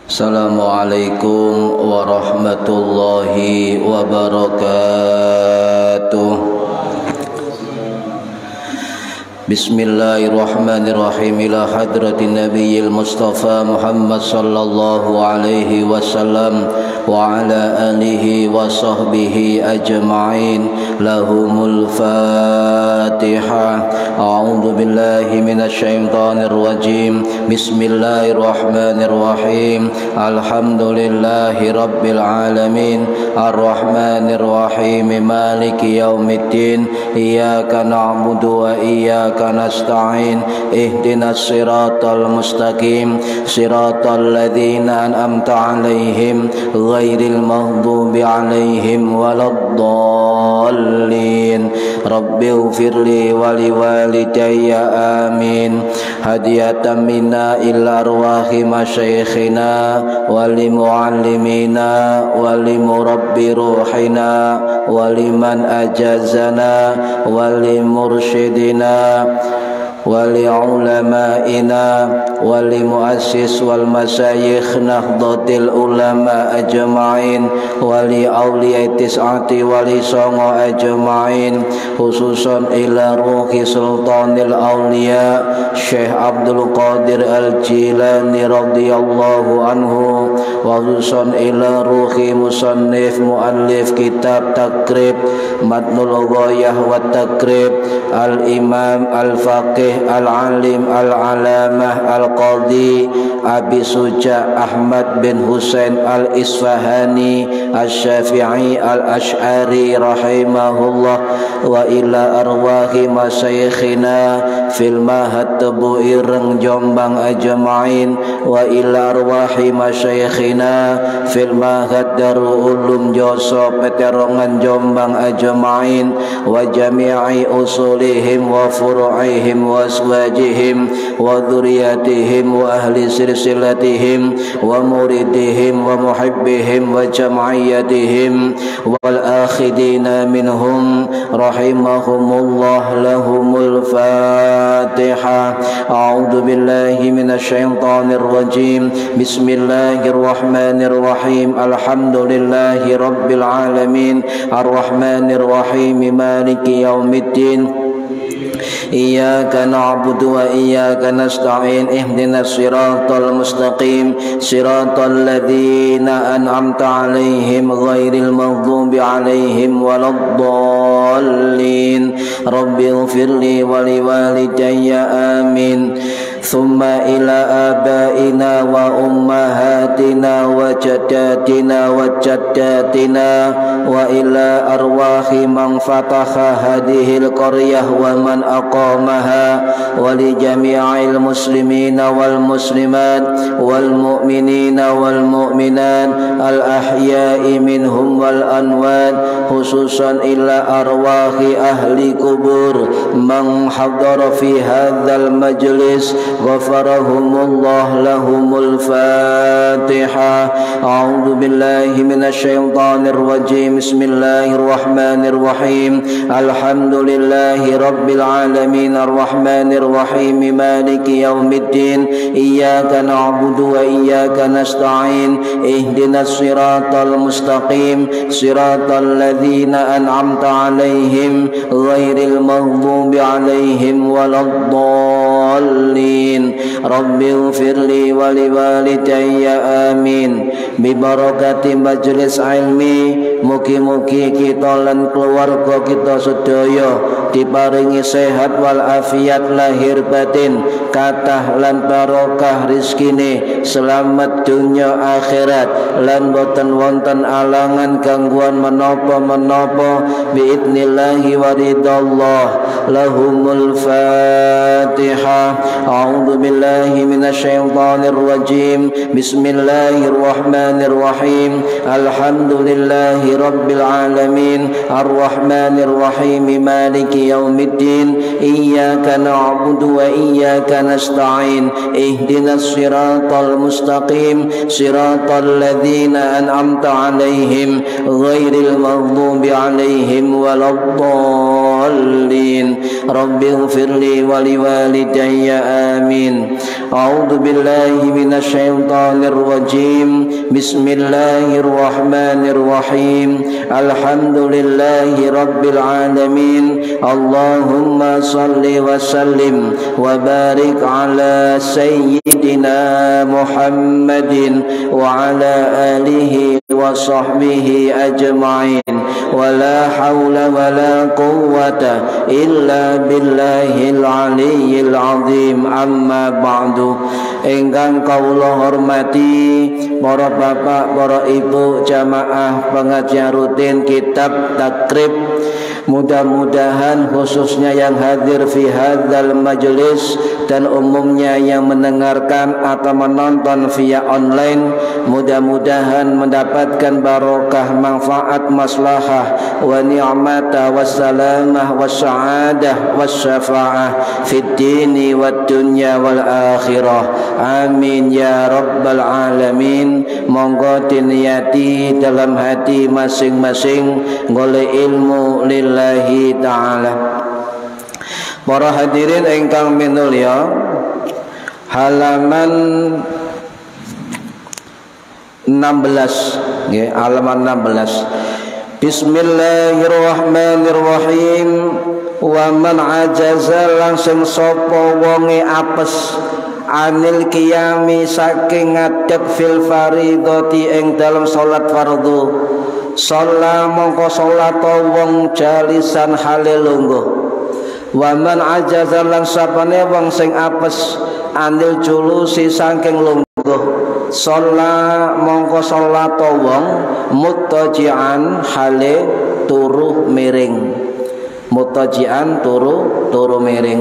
Assalamualaikum warahmatullahi wabarakatuh. Bismillahirrahmanirrahim. Ila hadratin nabiyil mustafa Muhammad sallallahu alaihi wasallam wa ala alihi wa sahbihi ajma'in. Lahumul Fatiha. A'udzu billahi minasy syaithanir rajim. Bismillahirrahmanirrahim. Alhamdulillahi rabbil alamin. Arrahmanir rahim. Maliki yaumiddin. Iyyaka na'budu wa iyyaka nasta'in. Ihdinas siratal mustaqim. Siratal ladzina an'amta 'alaihim ghairil maghdubi 'alaihim waladdallin. Rabbighfirli wa liwalidayya amin. Hadiyatan minna ila arwahi masyayikhina wa limuallimina wa limurabbi ruhina wa liman ajazana wa limursyidina wa li'ulamaina wa limuassis wal masyayikh nahdlatul ulama ajma'in wa li awliya tis'ati wa li songo ajma'in, khususan ila ruhi sultanil awliya Syekh Abdul Qadir Al-Jilani radhiyallahu anhu, wa khususan ila ruhi musannif muallif kitab takrib matnul ghayah wa takrib al-imam al-faqih al-alim al-alamah al-qadhi Abi Suja Ahmad bin Husain al-Isfahani al-Syafi'i al-Ash'ari rahimahullah, wa ila arwahi masyayikhina fil mahad tebu'i reng Jombang ajma'in, wa ila arwahi masyayikhina fil mahad Darul Ulum Joso Peterongan Jombang ajma'in, wa jami'i usulihim wa furu'ihim wa aswajihim wa dhurriyyatihim wa ahli silsilatihim wa muridihim wa muhibbihim wa jam'iyyatihim wal akhidina minhum rahimahumullah. Lahumul Fatiha. A'udzu billahi minasy syaithanir rajim. Bismillahirrahmanirrahim. Alhamdulillahi rabbil alamin. Arrahmanir rahim. Maliki yaumiddin. Iyyaka na'budu wa iyyaka nasta'in. Ihdinas siratal mustaqim. Siratal ladzina an'amta 'alaihim ghairil maghdubi 'alaihim waladdallin. Rabbighfirli wa liwalidayya amin. Thumma ila abaina wa ummahatina wa jaddatina wa jaddatina wa ila arwahi man fataha hadhil qaryah wa man aqamaha wa li jami'il muslimina wal muslimat wal mu'minina wal mu'minat al ahya'i minhum wal anwat, khususan ila arwahi ahli kubur man hadara fi hadzal majlis ghafarahumullah. Lahumul Fatiha. A'udzu billahi minasy syaithanir rajim. Bismillahirrahmanirrahim. Alhamdulillahi rabbil alamin. Arrahmanir rahim. Maliki yaumiddin. Iyyaka na'budu wa iyyaka nasta'in. Ihdinas siratal mustaqim. Siratal ladzina an'amta 'alaihim ghairil maghdubi 'alaihim waladdallin. Rabbighfirli wa liwalidayya amin. Bi barakati majlis ilmi, mugi-mugi kita lan keluarga kita sedaya diparingi sehat wal afiat lahir batin, kathah lan barokah rizkine, selamat dunya akhirat, lan boten wonten alangan gangguan menapa-menapa biidnillahi wa ridallah. Lahumul Fatiha. A'udzu billahi minasy syaithanir rajim. Bismillahirrahmanirrahim. Alhamdulillahi rabbil alamin. Arrahmanir rahim. Maliki yaumiddin. Iyyaka na'budu wa iyyaka nasta'in. Ihdinas siratal mustaqim. Siratal ladzina an'amta 'alaihim ghairil maghdubi 'alaihim waladdallin. الضالين رب اغفر لي ولوالدي آمين أعوذ بالله من الشيطان الرجيم بسم الله الرحمن الرحيم الحمد لله رب العالمين اللهم صل وسلم وبارك على سيدنا محمد وعلى آله وصحبه أجمعين ولا حول ولا قوة إلا بالله العلي العظيم أما بعد ingkang kawula hormati para bapak, para ibu jamaah pengajian rutin kitab takrib, mudah-mudahan khususnya yang hadir fi hadzal majlis dan umumnya yang mendengarkan atau menonton via online, mudah-mudahan mendapatkan barokah, manfaat, maslahah wa ni'mata wassalamah wassa'adah wassafa'ah fid dini wad dunya wal akhirah. Amin ya rabbal alamin. Monggo diniyati dalam hati masing-masing golek ilmu lillahi ta'ala. Para hadirin ingkang minulya, halaman 16 nggih, halaman 16. Bismillahirrahmanirrahim. Wa man ajaza langsung sapa wonge apes anil qiyami saking ngadeg fil faridati ing dalam salat fardhu, shalla mongko salat wong jalisan hale lungguh. Wa man ajaza lan sapane wong sing apes anil julusi saking lungguh, shalla mongko salat wong muttaji'an hale turu miring. Muttaji'an turu miring.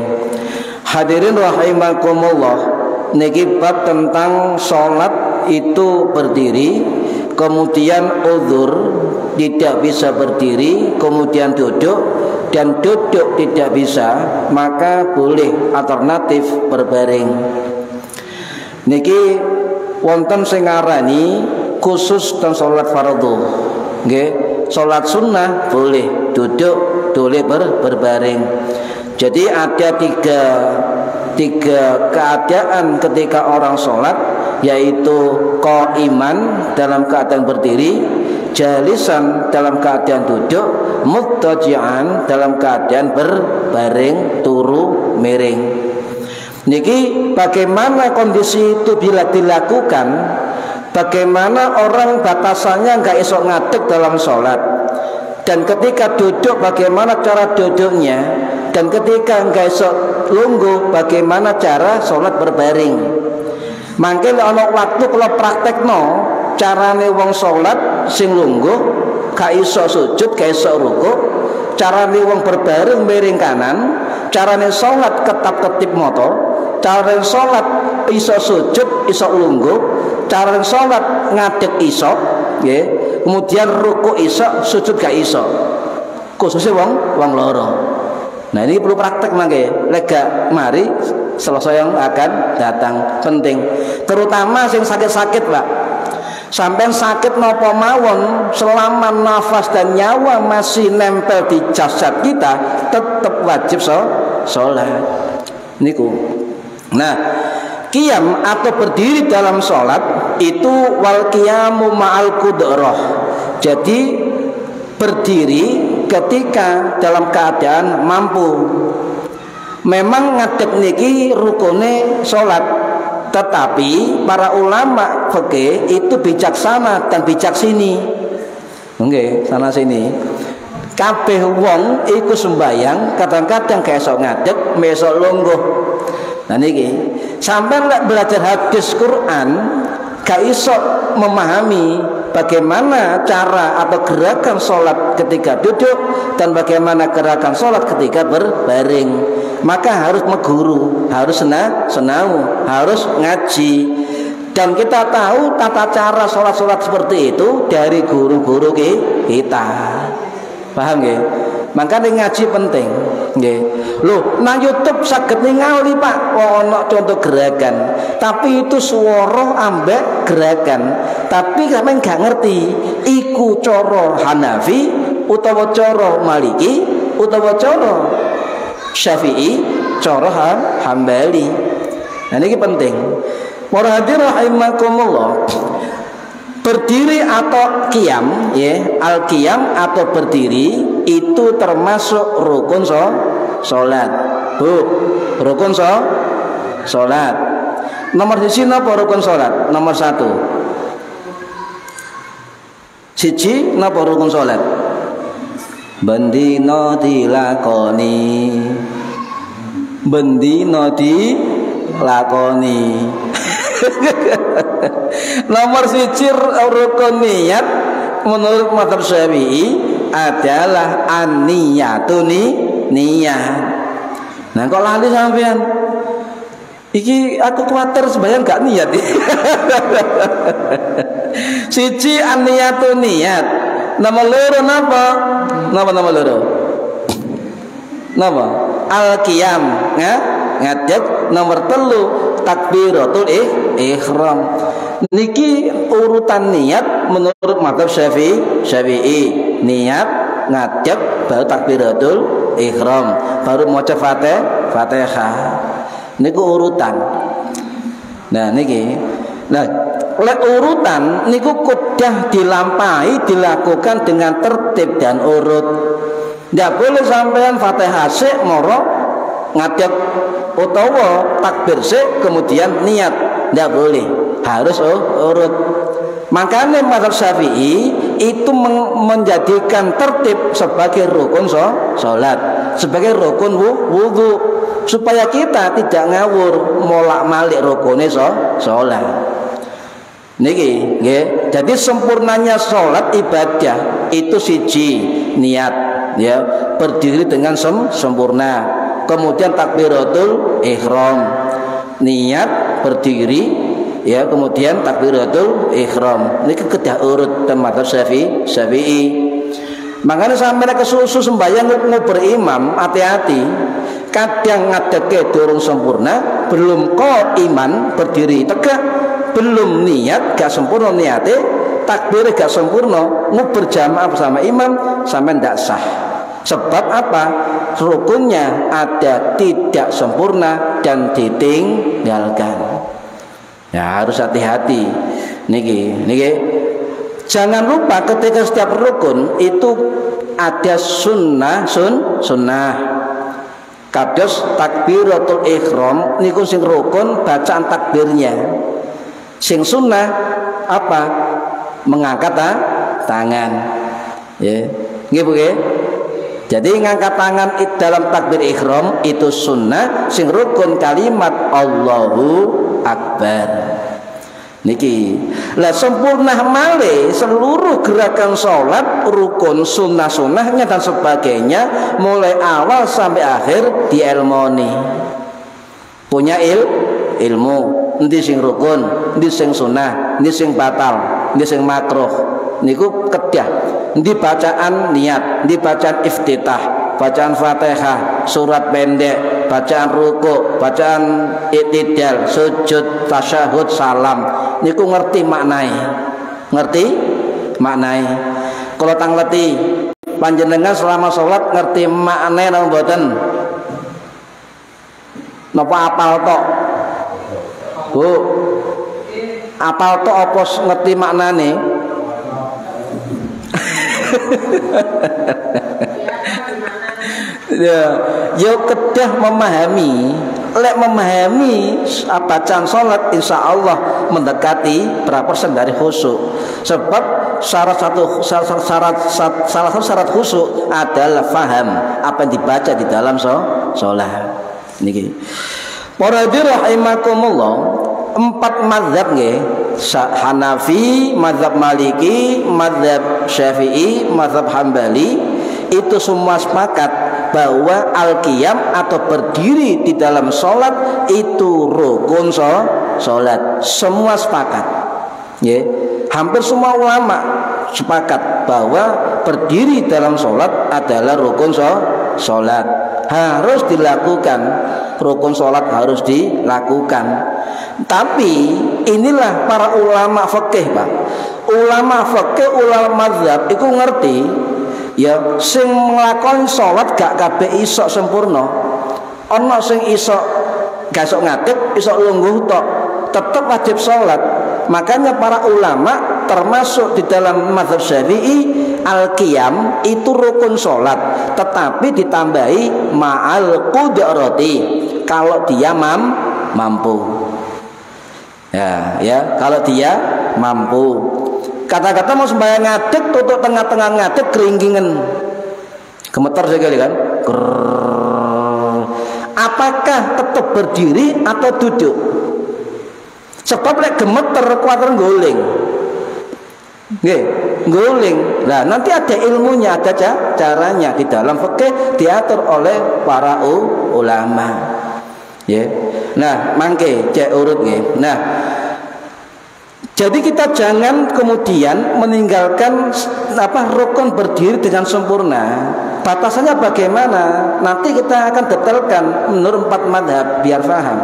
Hadirin rahimakumullah, niki bab tentang sholat itu berdiri, kemudian uzur tidak bisa berdiri, kemudian duduk, dan duduk tidak bisa, maka boleh alternatif berbaring. Niki wonten sing ngarani khusus tentang sholat fardhu, nggih. Sholat sunnah boleh duduk, boleh berbaring. Jadi ada tiga keadaan ketika orang sholat, yaitu qaiman dalam keadaan berdiri, jalisan dalam keadaan duduk, muttaji'an dalam keadaan berbaring turu miring. Niki bagaimana kondisi itu bila dilakukan? Bagaimana orang batasannya nggak esok ngadeg dalam sholat, dan ketika duduk bagaimana cara duduknya, dan ketika nggak esok lungguh bagaimana cara sholat berbaring. Mangke ana waktu kalau praktekno carane wong sholat sing lungguh gak iso sujud, gak iso ruku, carane wong berbaring miring kanan, carane sholat ketap-ketip moto, carane sholat iso sujud, iso lungguh, cara sholat ngadeg iso, ya. Kemudian ruku iso, sujud gak iso. Khususnya wong loro. Nah ini perlu praktek mangke. Lega mari selesai yang akan datang penting. Terutama sing sakit-sakit, Pak. Sampai sakit napa mawon, selama nafas dan nyawa masih nempel di jasad kita, tetap wajib sholat. Niku. Nah, qiyam atau berdiri dalam sholat itu wal qiyamu ma'al qudrah. Jadi berdiri ketika dalam keadaan mampu. Memang ngadeg niki rukune sholat, tetapi para ulama fikih itu bijaksana dan bijaksini. Nggih, sana sini. Kabeh wong iku sembayang, kadang-kadang kesok ngadeg, mesok lungguh. Nah niki sampai belajar hadis Quran gak iso memahami bagaimana cara atau gerakan sholat ketika duduk dan bagaimana gerakan sholat ketika berbaring, maka harus meguru, harus senau, harus ngaji. Dan kita tahu tata cara sholat-sholat seperti itu dari guru-guru kita. Paham nggih? Makanya ngaji penting. Nggih. Loh, nang YouTube saged ningali Pak, ono contoh gerakan. Tapi itu swara ambek gerakan. Tapi sampeyan gak ngerti iku cara Hanafi utawa cara Maliki utawa cara Syafi'i, cara Hambali. Nah ini penting. Para hadirin rahimakumullah, berdiri atau qiyam, ya, al-qiyam atau berdiri itu termasuk rukun salat. Bu, rukun salat. Nomor siji napa rukun salat? Nomor 1. Siji napa rukun salat? Bendina dilakoni. Bendina dilakoni. Nomor siji rukun niat menurut mazhab Syafi'i adalah an-niyatu niat. Nah kok lali sampean? Iki aku kuatir sembahyang gak niat. Siji an-niyatu niat. Nomor loro napa? Napa nomor loro? Napa? Al-qiyam, ngadeg. Nomor 3 takbiratul ihram. Niki urutan niat menurut mazhab Syafi'i. Niat, ngadeg, baru takbiratul ihram, baru maca Fatihah. Niku urutan. Nah niki. Nah, lek urutan niku kudah dilampahi, dilakukan dengan tertib dan urut. Ndak boleh sampean Fatihah sik moro ngadeg utawa takbir sik kemudian niat. Ndak boleh. Harus urut. Makanya mazhab Syafi'i itu menjadikan tertib sebagai rukun salat, sebagai rukun wudu, supaya kita tidak ngawur molak-malik rukune salat. Niki, nggih. Jadi sempurnanya salat ibadah itu siji niat, ya, berdiri dengan sempurna. Kemudian takbiratul ihram. Niat berdiri, ya, kemudian takbiratul ihram. Ini kedah urut dan mazhab Syafi'i. Makanya sampai kesusu sembahyang ngobrol imam, hati-hati. Kadang ngadeke durung sempurna, belum iman berdiri tegak, belum niat gak sempurna niate, takbir gak sempurna, ngobrol jamaah bersama imam sampai ndak sah. Sebab apa? Rukunnya ada tidak sempurna dan ditinggalkan. Ya harus hati-hati. Niki. Jangan lupa ketika setiap rukun itu ada sunnah. Kados takbiratul ihram niku sing rukun bacaan takbirnya. Sing sunnah apa? Mengangkat tangan. Ya. Nggih Bu nggih. Jadi ngangkat tangan dalam takbir ihram itu sunnah, sing rukun kalimat Allahu Akbar. Niki lah sempurna malih seluruh gerakan sholat, rukun, sunnah-sunnahnya dan sebagainya mulai awal sampai akhir dielmoni. Punya ilmu, endi sing rukun, endi sing sunnah, endi sing batal, endi sing makruh. Niku kedah. Endi bacaan niat, endi bacaan iftitah, bacaan Fatihah, surat pendek, bacaan ruku, bacaan i'tidal, sujud, tasyahud, salam. Niku ngerti maknai. Kalau tangleti panjenengan selama sholat ngerti maknai napa mboten? Napa apal tok? Bu, apal tok apa ngerti maknane? Ya kedah memahami. Lek memahami bacaan sholat, insya Allah mendekati berapa persen dari khusyuk. Sebab salah satu syarat khusyuk adalah faham apa yang dibaca di dalam sholat. Niki. Para hadirin rahimakumullah, 4 mazhab nggih, Hanafi, mazhab Maliki, mazhab Syafi'i, mazhab Hambali itu semua sepakat bahwa al-qiyam atau berdiri di dalam sholat itu rukun sholat. Semua sepakat, ya. Hampir semua ulama sepakat bahwa berdiri dalam sholat adalah rukun sholat, harus dilakukan. Rukun sholat harus dilakukan. Tapi inilah para ulama fikih, Pak. Ulama fikih, ulama mazhab itu ngerti Ya, sing nglakoni salat gak kabeh iso sempurna. Ana sing iso gak iso ngadeg, iso lungguh tok, tetep wajib salat. Makanya para ulama termasuk di dalam mazhab Syafi'i al-qiyam itu rukun salat, tetapi ditambahi ma'al qudrati kalau dia mampu. Ya, kalau dia mampu. Kata-kata mau sembahyang ngadeg, tutup tengah-tengah ngadeg keringkingan, gemeter sekali kan. Apakah tetap berdiri atau duduk? Sebab lek gemeter kuatir guling. Nggih, guling. Nah, nanti ada ilmunya, ada caranya di dalam fikih diatur oleh para ulama. Ya. Nah, mangke cek urut nggih. Nah, jadi kita jangan kemudian meninggalkan rukun berdiri dengan sempurna. Batasannya bagaimana? Nanti kita akan detailkan menurut 4 madhab biar paham.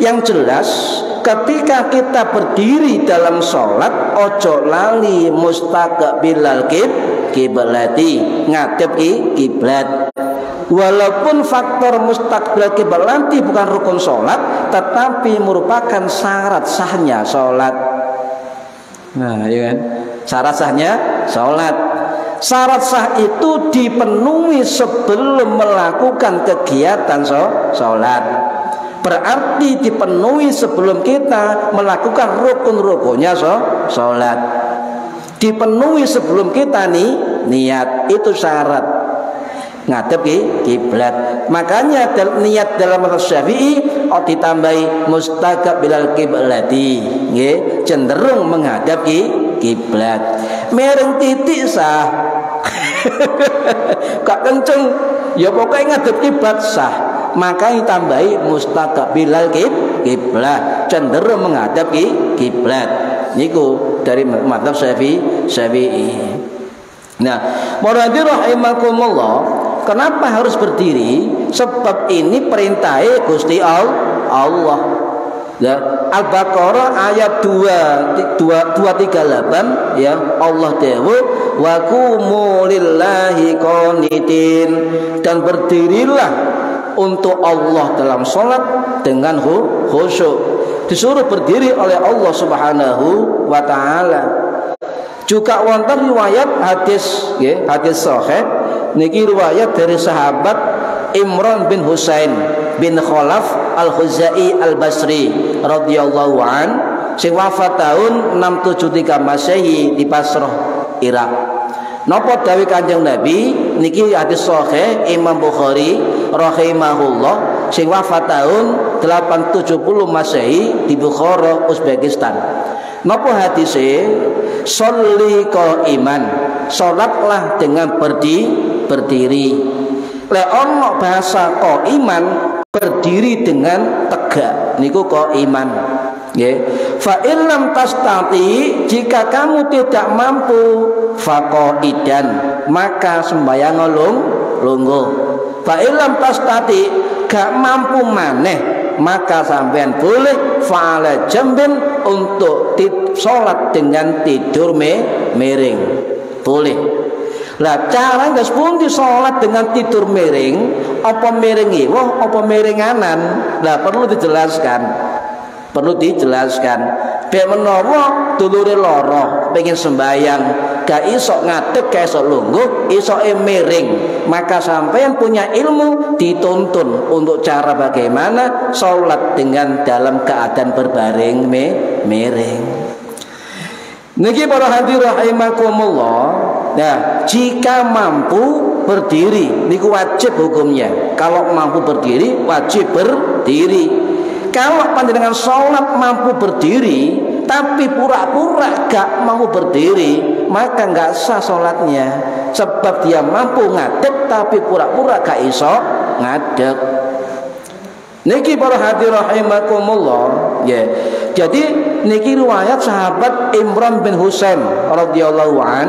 Yang jelas, ketika kita berdiri dalam sholat, ojo lali mustaqbilal kiblati, ngadep kiblat. Walaupun faktor mustaqbil kiblat nanti bukan rukun sholat, tetapi merupakan syarat sahnya sholat. Nah, ya kan? Syarat sahnya sholat. Syarat sah itu dipenuhi sebelum melakukan kegiatan sholat. Berarti dipenuhi sebelum kita melakukan rukun-rukunnya sholat. Dipenuhi sebelum kita niat, itu syarat ngadep kiblat. Makanya niat dalam mazhab Syafi'i ditambahi mustaqbilal kiblati, nggih, cenderung menghadap kiblat. Mereng titik sah. Kak kenceng, ya pokoknya ngadep kiblat sah. Makanya tambahi mustaqbilal kiblat, cenderung menghadap kiblat. Niku dari mazhab Syafi'i. Nah, marhati rahimakumullah, kenapa harus berdiri? Sebab ini perintahnya Gusti Allah. Ya, Al-Baqarah ayat 238, ya, Allah dawuh wa qumu lillahi qanitin, dan berdirilah untuk Allah dalam salat dengan khusyuk. Disuruh berdiri oleh Allah Subhanahu wa taala. Juga wonten riwayat hadis, ya, hadis sahih niki riwayat dari sahabat Imran bin Husain bin Khalaf Al-Khuzai Al-Basri radhiyallahu an, sing wafat tahun 673 Masehi di Basrah, Irak. Napa dawuh Kanjeng Nabi niki hadis sahih Imam Bukhari rahimahullah, sing wafat tahun 870 Masehi di Bukhara, Uzbekistan. Napa hadise? Sholli qaiman, salatlah dengan berdiri. Lek ono bahasa qaiman, berdiri dengan tegak, niku qaiman. Nggih. Fa illam tastati, jika kamu tidak mampu, faqaidan, maka sembahyang lungguh. Fa illam tastati, gak mampu maneh, maka sampean boleh fa'ala jambin, untuk sholat dengan tidur miring, boleh. Lah cara nggak sepundi sholat dengan tidur miring, apa miring iwah, apa miringanan? Lah perlu dijelaskan. Biar menawa dulure loro pengen sembayang, gak iso ngadeg, gak iso lungguh, iso miring, maka sampean punya ilmu, dituntun untuk cara bagaimana sholat dengan dalam keadaan berbaring miring. Niki para hadirin rahimakumullah. Nah, jika mampu berdiri, niku wajib hukumnya. Kalau mampu berdiri, wajib berdiri. Kalau panjenengan sholat mampu berdiri, tapi pura-pura gak mau berdiri, maka gak sah sholatnya. Sebab dia mampu ngadeg, tapi pura-pura gak iso ngadeg. Niki para hadirin rahimakumullah, ya. Jadi niki riwayat sahabat Imran bin Husain radhiyallahu an.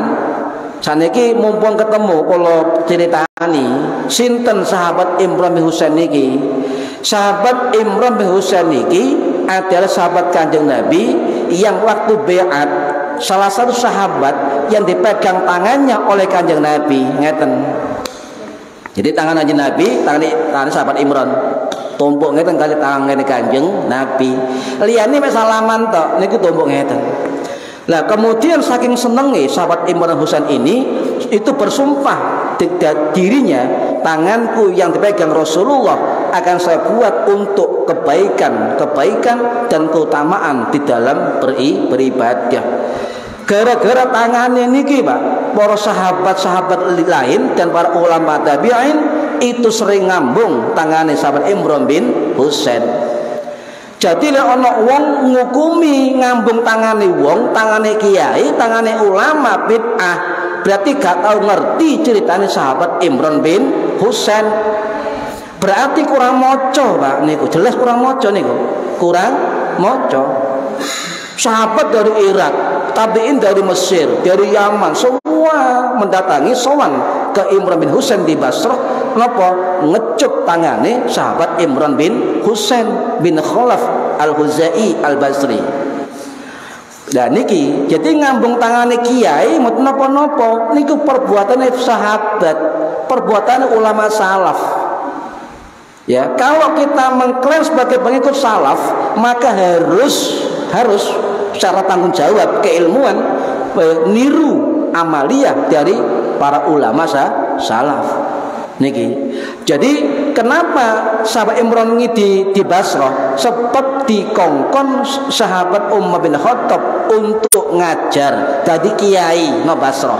Saniki mumpung ketemu kalau ceritani sinten sahabat Imran bin Husain niki. Sahabat Imran bin Husain niki adalah sahabat Kanjeng Nabi yang waktu bai'at salah satu sahabat yang dipegang tangannya oleh Kanjeng Nabi, ngeten. Jadi tangan Kanjeng Nabi, tangan sahabat Imran. Tumpuk ngeten kali tangan Kanjeng Nabi. Liyane mek salaman tok niku tumpuk ngeten. Lah kemudian saking senenge sahabat Imran Husain ini itu bersumpah dirinya, tanganku yang dipegang Rasulullah akan saya buat untuk kebaikan dan keutamaan di dalam beribadah. Gara-gara tangannya niki Pak, para sahabat-sahabat lain dan para ulama tabi'in itu sering ngambung tangannya sahabat Imran bin Husain. Jadi lek ana wong ngukumi ngambung tangane wong, tangane kiai, tangane ulama bid'ah, berarti gak tahu ngerti ceritane sahabat Imran bin Husain. Berarti kurang moco Pak niku, jelas kurang moco niku. Kurang moco. Sahabat dari Irak, tabi'in dari Mesir, dari Yaman, semua mendatangi sowan ke Imran bin Husain di Basrah. Napa? Ngecup tangane sahabat Imran bin Husain bin Khalaf Al-Huzai Al-Basri. Nah niki, jadi ngambung tangane kiai mboten napa-napa, niku perbuatane sahabat, perbuatan ulama salaf. Ya, kalau kita mengklaim sebagai pengikut salaf, maka harus secara tanggung jawab keilmuan niru amaliyah dari para ulama salaf. Niki. Jadi kenapa sahabat Imran ini di Basrah sempat dikongkon sahabat Umar bin Khattab untuk ngajar tadi kiai no Basrah.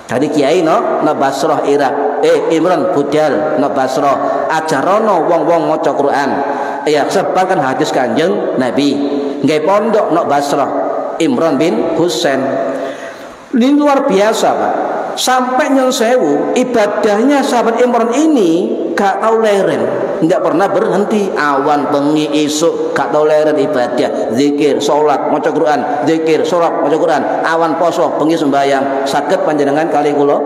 Tadi kiai no Basrah Irak. Imran budal no Basrah ajarono wong-wong maca Quran. Ya sebakan hadis Kanjeng Nabi. Nggih pondok no Basrah Imran bin Husain. Ini luar biasa Pak. Sampai nyun sewu ibadahnya sahabat Imran ini gak tahu leren, nggak pernah berhenti. Awan bengi esuk gak tahu leren ibadah, zikir, sholat, maca Quran, zikir, sholat, maca Quran. Awan poso, bengi sembahyang. Saged panjenengan kali kula.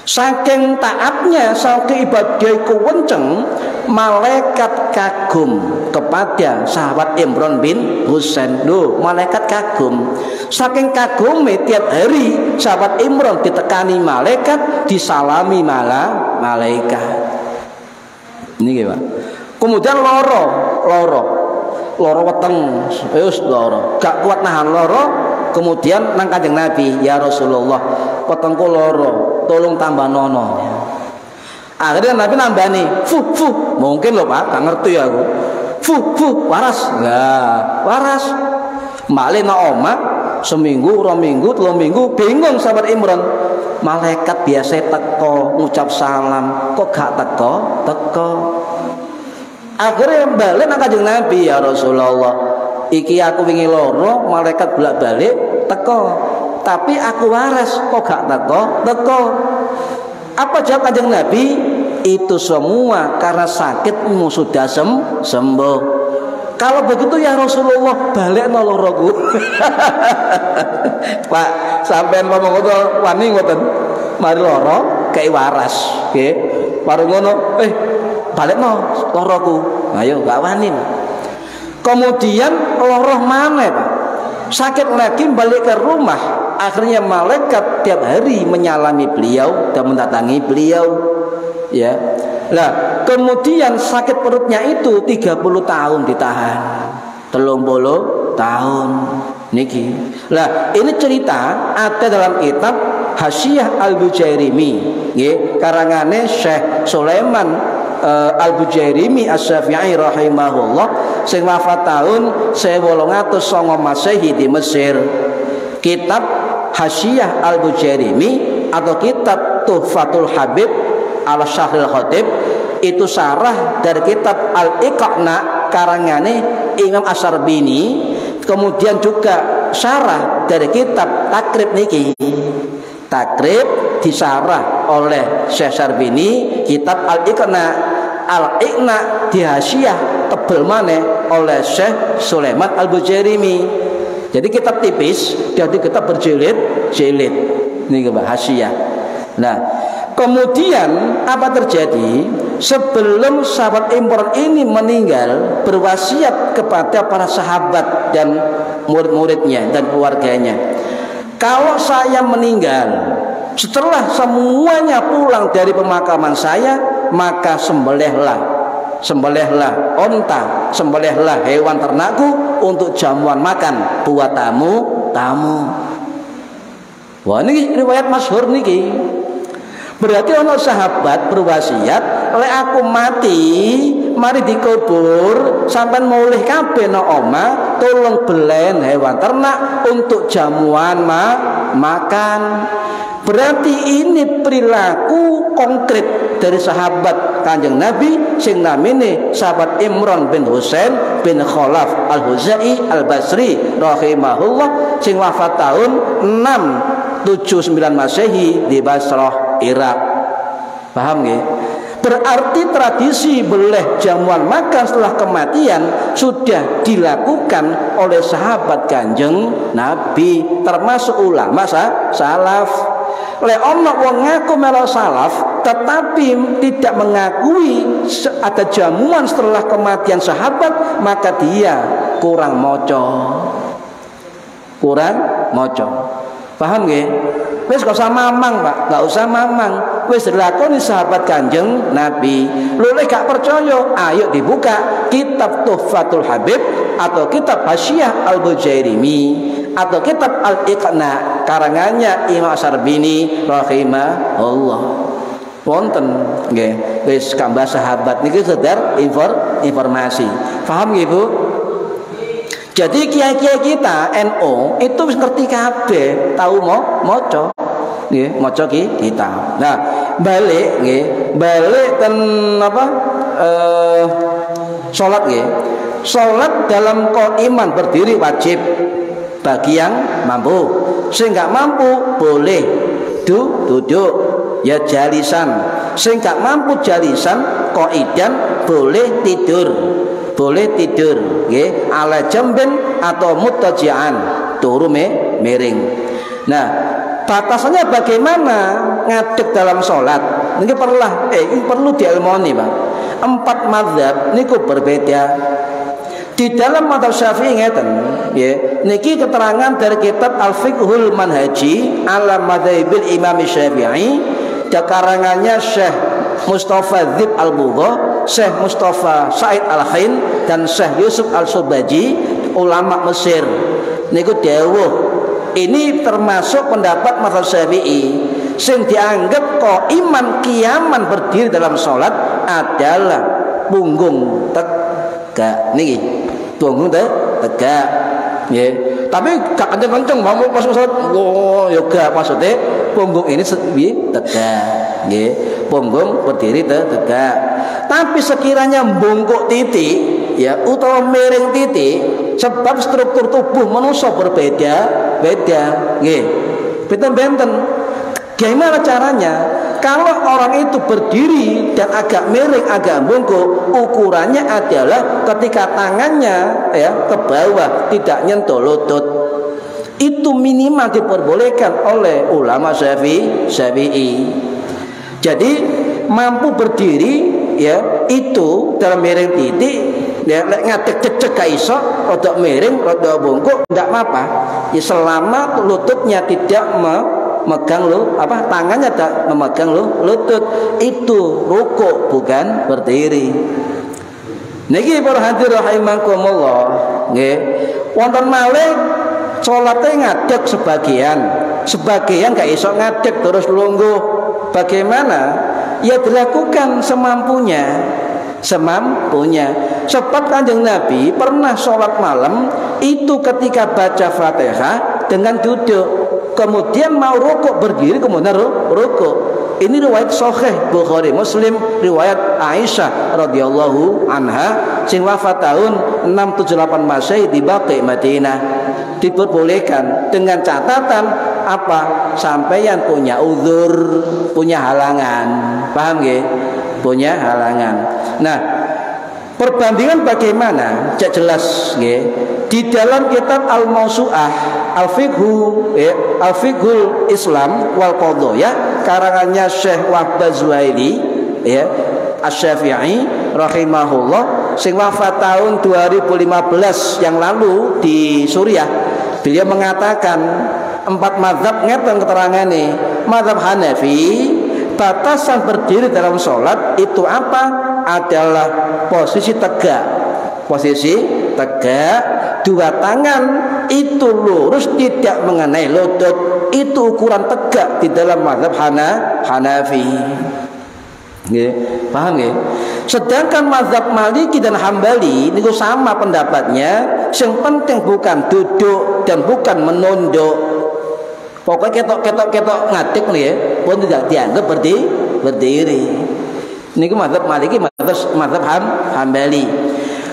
Saking taatnya, saking ibadah kewenceng, malaikat kagum kepada sahabat Imran bin Husain. Loh, malaikat kagum. Saking kagumnya tiap hari sahabat Imran ditekani malaikat, disalami malaikat. Ini gimana? Kemudian loro weteng, loro. Gak kuat nahan loro. Kemudian nang Kanjeng Nabi, ya Rasulullah, wetengku loro, tolong tambah nono. Akhirnya Nabi nambani, mungkin loh Pak, gak ngerti aku. Waras, lah waras. Malih na omah seminggu, 2 minggu, 3 minggu, bingung sahabat Imran. Malaikat biasa teko ngucap salam, kok gak teko? Akhirnya balik nang Kanjeng Nabi, ya Rasulullah, iki aku wingi loro, malaikat bolak-balik teko, tapi aku waras, kok gak teko? Apa jawab Kanjeng Nabi? Itu semua karena sakitmu sudah sembuh. Kalau begitu ya Rasulullah, balik loroku. Pak, sampean ngomong ngono wani ngoten. Mari loro kei waras, nggih. Baru ngono, balikno loroku. Ayo gak wani. Kemudian loroh mana Pak? Sakit lagi balik ke rumah. Akhirnya malaikat tiap hari menyalami beliau dan mendatangi beliau. Ya. Lah, kemudian sakit perutnya itu 30 tahun ditahan. 30 tahun niki. Lah, ini cerita ada dalam kitab Hasyiah Al-Bujairimi, nggih, karangane Syekh Sulaiman Al-Bujairimi Asy-Syafi'i rahimahullah sing wafat tahun 1809 Masehi di Mesir. Kitab Hasyiah Al-Bujairimi atau kitab Tuhfatul Habib Al-Syahril Khatib itu sarah dari kitab Al-Iqna karangane Imam Asy-Syarbini, kemudian juga sarah dari kitab Takrib niki. Takrib disarah oleh Syekh Syarbini, kitab Al-Iqna. Al-Iqna dihasyiah tebel maneh oleh Syekh Sulaiman Al-Bujairimi. Jadi kitab tipis, jadi kitab berjilid-jilid. Ini hasyiah. Nah, kemudian apa terjadi? sebelum sahabat Imran ini meninggal berwasiat kepada para sahabat dan murid-muridnya dan keluarganya, kalau saya meninggal setelah semuanya pulang dari pemakaman saya, maka sembelihlah onta, sembelihlah hewan ternakku untuk jamuan makan buat tamu. Wah, ini riwayat masyhur niki. Berarti ono sahabat berwasiat, lek aku mati mari dikubur sampean mulih kabeh nang omah, tolong belen hewan ternak untuk jamuan makan. Berarti ini perilaku konkret dari sahabat Kanjeng Nabi sing namine sahabat Imran bin Husain bin Khalaf Al-Huzai Al-Basri rahimahullah sing wafat tahun 679 Masehi di Basrah, Irak. Paham nggih? Berarti tradisi beleh jamuan makan setelah kematian sudah dilakukan oleh sahabat Kanjeng Nabi, termasuk ulama salaf. Le ono wong ngaku melo salaf tetapi tidak mengakui ada jamuan setelah kematian sahabat, maka dia kurang moco. Paham nggih? Wis gak usah mamang, Pak. Gak usah mamang. Wis dilakoni sahabat Kanjeng Nabi. Lho lek gak percaya, ayo dibuka kitab Tuhfatul Habib atau kitab Hasyiah Al-Bujairimi atau kitab Al-Iqna karangannya Imam Syarbini rahimahullah. Wonten nggih. Wis kambah sahabat niki sedar informasi. Paham nggih, Bu? Jadi kiai-kiai kita NU itu wis ngerti kabeh, tahu maca nggih, maca kita. Nah, balik ten apa? Salat nggih. Salat dalam qaiman berdiri wajib bagi yang mampu. Sing gak mampu boleh duduk ya jalisan. Sing gak mampu jalisan qaidan boleh tidur nggih, ala jambin atau muttaji'an, turu miring. Nah, batasannya bagaimana ngadeg dalam salat? Niki perlu diilmoni, Pak. 4 mazhab niku berbeda. Di dalam mazhab Syafi'i ngeten, nggih. Niki keterangan dari kitab Al-Fiqhul Manhaji ala Madzhabil Imam Syafi'i, karangannya Syekh Mustafa Dzib Al-Bugha, Syekh Mustafa Said Al-Khain dan Syekh Yusuf Al-Subaji, ulama Mesir. Niku dawuh, ini termasuk pendapat mazhab Syafi'i sing dianggap qaiman kiaman berdiri dalam salat adalah punggung tegak niki. Punggung tegak nggih. Tapi gak kenceng-kenceng mau pas salat. Oh, ya gak, maksudnya punggung ini tegak nggih. Punggung berdiri tegak. Tapi sekiranya bungkuk titik ya utawa miring titik, sebab struktur tubuh manusia berbeda nggih. Benten-benten. Gimana caranya? Kalau orang itu berdiri dan agak miring, agak bungkuk, ukurannya adalah ketika tangannya ya ke bawah tidak nyentuh lutut. Itu minimal diperbolehkan oleh ulama Syafi'i. Jadi mampu berdiri ya itu dalam miring titik ya, lek ngadeg cecek gak iso, rada miring, rada bungkuk ndak apa-apa. Ya selama lututnya tidak memegang tangannya tak memegang lutut, itu rukuk bukan berdiri. Niki para hadirin rahimakumullah nggih. Wonten malih salate ngadeg sebagian gak iso ngadeg terus lungguh. Bagaimana? Ya dilakukan semampunya. Sebab Kanjeng Nabi pernah sholat malam itu ketika baca Fatihah dengan duduk, kemudian mau rukuk berdiri, kemudian rukuk. Ini riwayat sahih Bukhari Muslim, riwayat Aisyah radhiyallahu anha sing wafat tahun 678 Masehi di Baqi Madinah. Diperbolehkan dengan catatan apa? Sampeyan punya uzur, punya halangan. Paham nggih? Punya halangan. Nah, perbandingan bagaimana? Cek jelas nggih. Di dalam kitab Al-Mawsu'ah Al-Fiqhul Islam wal Qadaya karangannya Syekh Wahbah Zuhaili ya, Asy-Syafi'i rahimahullah sing wafat tahun 2015 yang lalu di Suriah. Beliau mengatakan 4 mazhab ngeten keterangane. Mazhab Hanafi, batasan berdiri dalam sholat itu apa? Adalah posisi tegak. Posisi tegak, 2 tangan itu lurus tidak mengenai lutut. Itu ukuran tegak di dalam mazhab Hanafi. Nggih, paham nggih? Sedangkan mazhab Maliki dan Hambali niku sama pendapatnya, yang penting bukan duduk dan bukan menunduk. Pokoknya ketok ngatik nih ya, pun tidak dianggap berdiri. Niku mazhab Maliki, mazhab Hambali.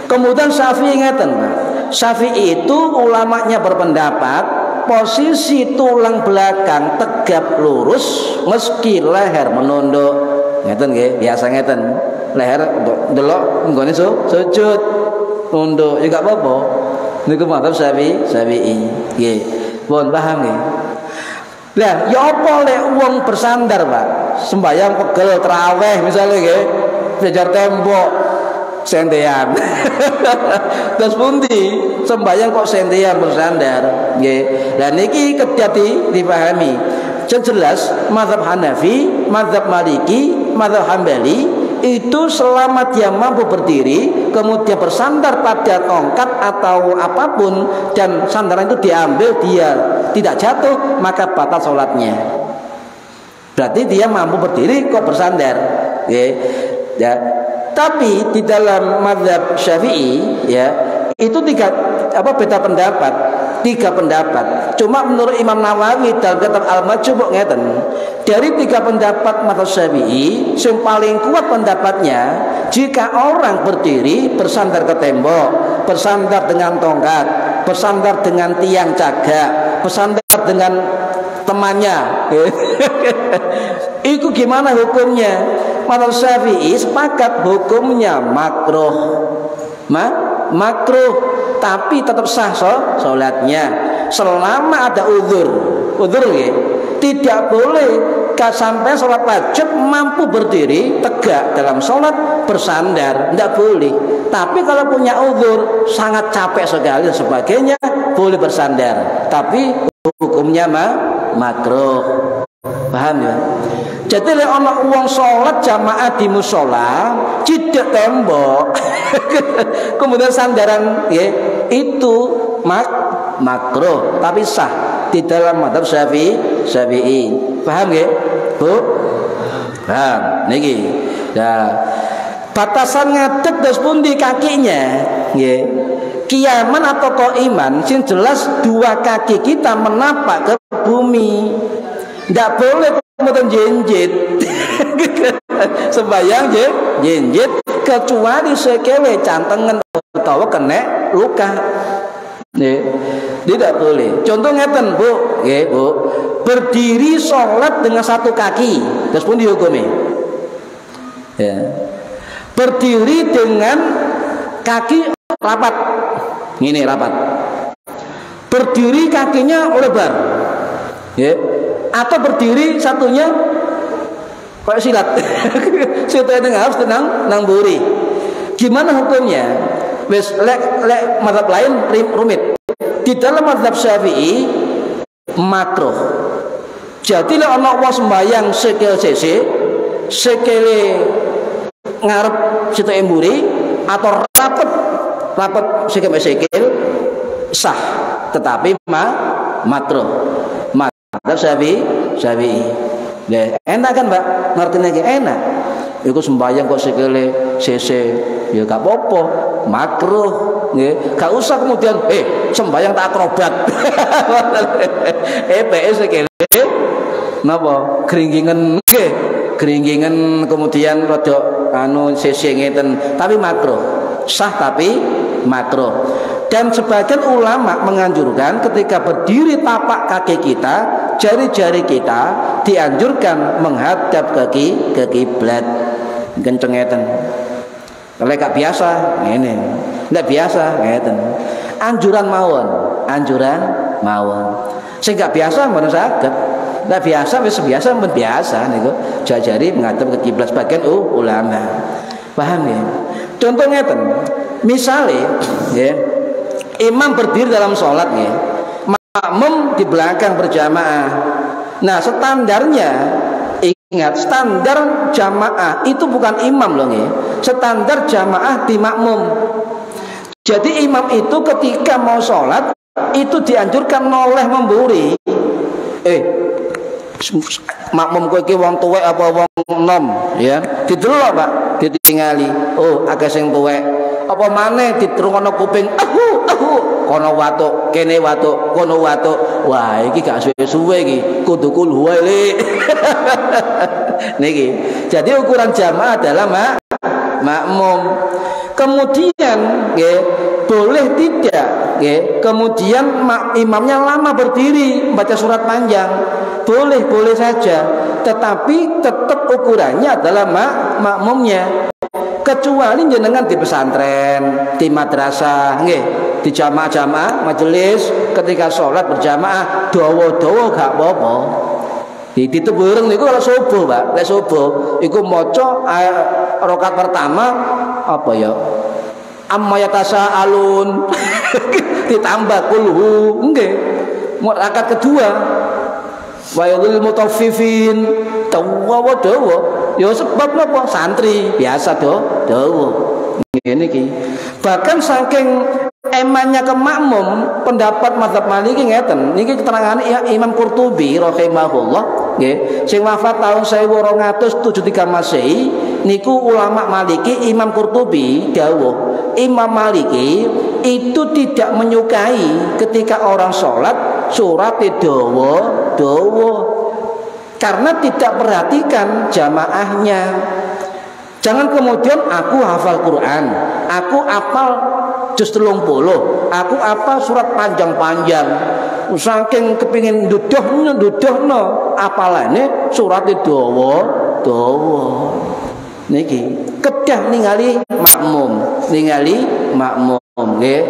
Kemudian Syafi'i ngeten, Pak. Syafi'i itu ulamanya berpendapat posisi tulang belakang tegap lurus meski leher menunduk. Ngeten nggih, biasa ngeten. Leher delok nggone sujud nunduk ya gak apa-apa. Niku mazhab Syafi'i. Nggih. Pun paham nggih? Lah, ya apa lek wong bersandar, Pak? Sembayang pegel tarawih misalnya nggih, sejar tembok sendean. Terus pundi sembayang kok sendean bersandar nggih. Lah niki kedati dipahami. Jelas mazhab Hanafi, mazhab Maliki, mazhab Hambali itu selama dia mampu berdiri kemudian bersandar pada tongkat atau apapun dan sandaran itu diambil dia tidak jatuh maka batal sholatnya. Berarti dia mampu berdiri kok bersandar ya. Tapi di dalam mazhab Syafi'i ya itu beda pendapat. 3 pendapat. Cuma menurut Imam Nawawi dalam kitab Al-Majmu' ngeten, dari 3 pendapat mazhab Syafi'i yang paling kuat pendapatnya jika orang berdiri bersandar ke tembok, bersandar dengan tongkat, bersandar dengan tiang jaga, bersandar dengan temannya. Itu gimana hukumnya? Mazhab Syafi'i sepakat hukumnya makruh. Makruh, tapi tetap sah sholatnya selama ada uzur ya. Tidak boleh sampai sholat wajib mampu berdiri tegak dalam sholat bersandar, tidak boleh. Tapi kalau punya uzur sangat capek sekali dan sebagainya boleh bersandar, tapi hukumnya makruh. Paham ya? Jadi lek ana wong salat jamaah di musala cidek tembok kemudian sandaran ya, itu makruh tapi sah di dalam mazhab Syafi'i. Paham nggih, Bu? Paham niki. Nah, batasan ngadeg terus pundi kakinya nggih. Kiaman atau qaiman sing jelas 2 kaki kita menapak ke bumi. Tidak boleh kemudian jenjit sembayang jenjit kecuali sekele cantengan atau kena luka. Tidak boleh. Contoh ngeten, Bu, Bu. Berdiri sholat dengan 1 kaki, terus pun dihukumi. Ya. Berdiri dengan kaki rapat, ini rapat. Berdiri kakinya lebar, ya. Atau berdiri satunya kayak silat. Silat harus nang buri. Gimana hukumnya? Wes lek mazhab lain rumit. Di dalam mazhab Syafi'i makruh. Jadi lek ana wong sembayang sekele ngarep situ emburi atau rapet sikil sah, tetapi makruh. Syafi'i. Ya, enak kan, Mbak? Ngerti lagi enak. Iku sembahyang kok sekele sese, ya gak apa-apa, makruh, nggih. Gak usah kemudian sembahyang tak akrobat. Sekele napa? Gringgingan nggih. Gringgingan kemudian rada sese ngeten, tapi makruh. Sah tapi makruh. Dan sebagian ulama menganjurkan ketika berdiri tapak kaki kita, jari-jari kita dianjurkan menghadap ke kiblat. Kenceng ngeten. Kalau gak biasa ngene. Ndak biasa ngeten. Anjuran mawon. Sing gak biasa mboten saged. Ndak biasa wis biasa niku jari-jari menghadap ke kiblat sebagian ulama. Paham ya? Contohnya ngeten. Misale ya, imam berdiri dalam sholat ya, makmum di belakang berjamaah. Nah, standarnya ingat, standar jamaah itu bukan imam loh ya. Standar jamaah di makmum. Jadi imam itu ketika mau sholat itu dianjurkan noleh memburi. Makmum kowe iki wong tuwek apa wong enom ya. Didelok Pak, ditingali. Oh, akeh sing tuwek. Apa maneh ditrungono kuping. Kono watuk, kene watuk, kono watuk. Wah, iki gak suwe-suwe iki. Kudu kul huwale. Niki. Jadi ukuran jamaah adalah makmum. Kemudian nggih, boleh tidak nggih, kemudian imamnya lama berdiri membaca surat panjang. Boleh saja. Tetapi tetap ukurannya adalah makmumnya. Kecuali jenengan di pesantren, di madrasah, nggih, di jamaah-jamaah majelis ketika sholat berjamaah dawa-dawa gak apa-apa. Ditebureng niku kalau subuh, Pak. Lek subuh iku maca rakaat pertama apa ya? Amma yatasaalun. Ditambah kulhu, nggih. Rakaat kedua wailul mutaffifin dawa. Ya sebab napa? Santri biasa dawa. Ngene iki. Bahkan saking emannya ke makmum, pendapat mazhab Maliki ngeten. Niki keterangane ya Imam Qurtubi rahimahullah, nggih. Sing wafat tahun 1273 Masehi, niku ulama Maliki Imam Qurtubi dawuh, Imam Maliki itu tidak menyukai ketika orang sholat surat dawa. Karena tidak perhatikan jamaahnya. Jangan kemudian aku hafal Quran, aku hafal juz 30, aku hafal surat panjang-panjang. Saking kepingin duduhno apalane surat dawa. Niki kedah ningali makmum nggih.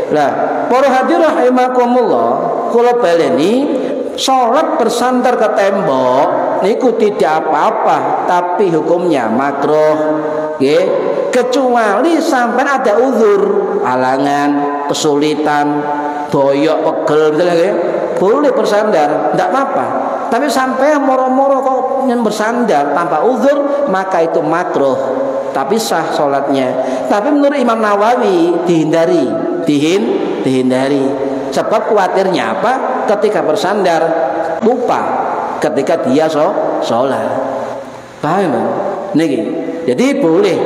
Lah, para hadirin rahimakumullah, kula baleni sholat bersandar ke tembok niku tidak apa-apa, tapi hukumnya makruh, nggih. Kecuali sampai ada uzur, halangan, kesulitan, boyok, pegel gitu nggih. Boleh bersandar, tidak apa-apa. Tapi sampai moro-moro kok bersandar tanpa uzur, maka itu makruh. Tapi sah sholatnya. Tapi menurut Imam Nawawi dihindari. Sebab khawatirnya apa? Ketika bersandar lupa ketika dia sholat. Paham? Niki. Jadi boleh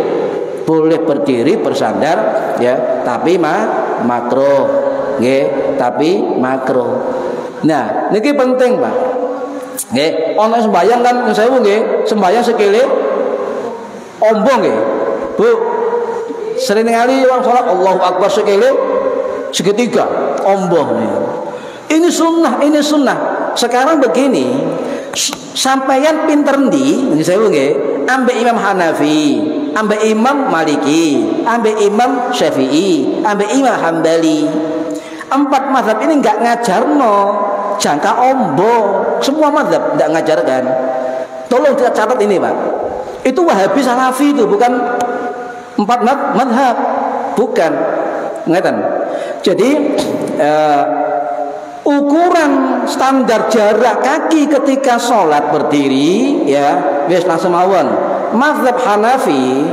berdiri bersandar ya, tapi makruh. Nggih, tapi makruh. Nah, niki penting, Pak. Nggih, ana sembayang kan sewu nggih, sembayang sekele ombong nggih. Bu, sering kali orang sholat Allahu Akbar sekele segitiga ombong. Ini sunnah. Sekarang begini, sampeyan pinter ndi? Ini saya nggih, ambek Imam Hanafi, ambek Imam Maliki, ambek Imam Syafi'i, ambek Imam Hambali. 4 mazhab ini enggak ngajarno jangka ombong. Semua mazhab enggak ngajarkan. Tolong catat ini, Pak. Itu Wahabi Salafi itu bukan 4 mazhab, bukan. Ngeten. Jadi ukuran standar jarak kaki ketika sholat berdiri ya wis langsung mawon. Mazhab Hanafi